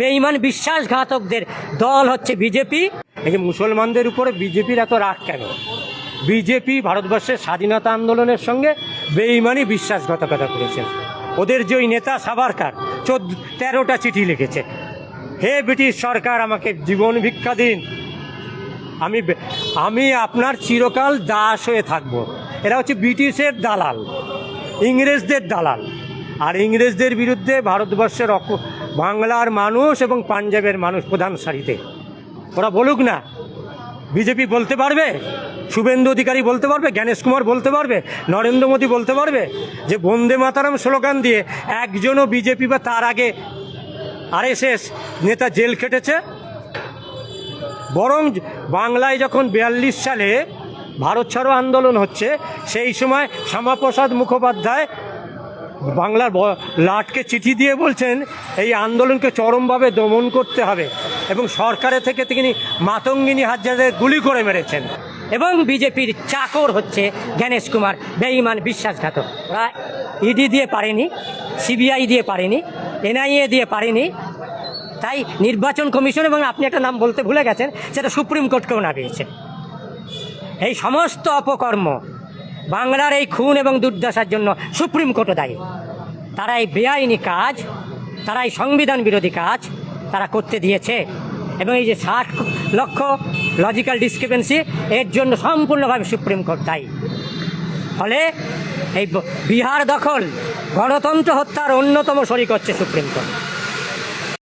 বেঈমান বিশ্বাসঘাতকদের দল হচ্ছে বিজেপি। এই যে মুসলমানদের উপরে বিজেপির এত রাগ কেন? বিজেপি ভারতবর্ষের স্বাধীনতা আন্দোলনের সঙ্গে বেঈমানি বিশ্বাসঘাতকতা করেছেন। ওদের যে ওই নেতা সাভারকার 13টা চিঠি লিখেছে, হে ব্রিটিশ সরকার আমাকে জীবন ভিক্ষা দিন, আমি আপনার চিরকাল দাস হয়ে থাকব। এরা হচ্ছে ব্রিটিশের দালাল, ইংরেজদের দালাল। আর ইংরেজদের বিরুদ্ধে ভারতবর্ষের বাংলার মানুষ এবং পাঞ্জাবের মানুষ প্রধান সারিতে। ওরা বলুক না, বিজেপি বলতে পারবে, শুভেন্দু অধিকারী বলতে পারবে, জ্ঞানেশ কুমার বলতে পারবে, নরেন্দ্র মোদী বলতে পারবে যে বন্দে মাতারাম স্লোগান দিয়ে একজনও বিজেপি বা তার আগে আরএসএস নেতা জেল খেটেছে? বরং বাংলায় যখন 42 সালে ভারত ছাড়ো আন্দোলন হচ্ছে, সেই সময় শ্যামাপ্রসাদ মুখোপাধ্যায় বাংলার লাটকে চিঠি দিয়ে বলছেন এই আন্দোলনকে চরমভাবে দমন করতে হবে, এবং সরকারের থেকে তিনি মাতঙ্গিনী হাজরাদের গুলি করে মেরেছেন। এবং বিজেপির চাকর হচ্ছে জ্ঞানেশ কুমার, বেঈমান বিশ্বাসঘাতক। ওরা ইডি দিয়ে পারেনি, সিবিআই দিয়ে পারেনি, এনআইএ দিয়ে পারেনি, তাই নির্বাচন কমিশন, এবং আপনি একটা নাম বলতে ভুলে গেছেন, সেটা সুপ্রিম কোর্টকেও না পেয়েছে। এই সমস্ত অপকর্ম, বাংলার এই খুন এবং দুর্দশার জন্য সুপ্রিম কোর্টও দায়ী। তারা এই বেআইনি কাজ, তারা এই সংবিধান বিরোধী কাজ তারা করতে দিয়েছে। এবং এই যে 60 লক্ষ লজিক্যাল ডিসক্রিপেন্সি, এর জন্য সম্পূর্ণভাবে সুপ্রিম কোর্ট দায়ী। ফলে এই বিহার দখল, গণতন্ত্র হত্যার অন্যতম শরিক হচ্ছে সুপ্রিম কোর্ট।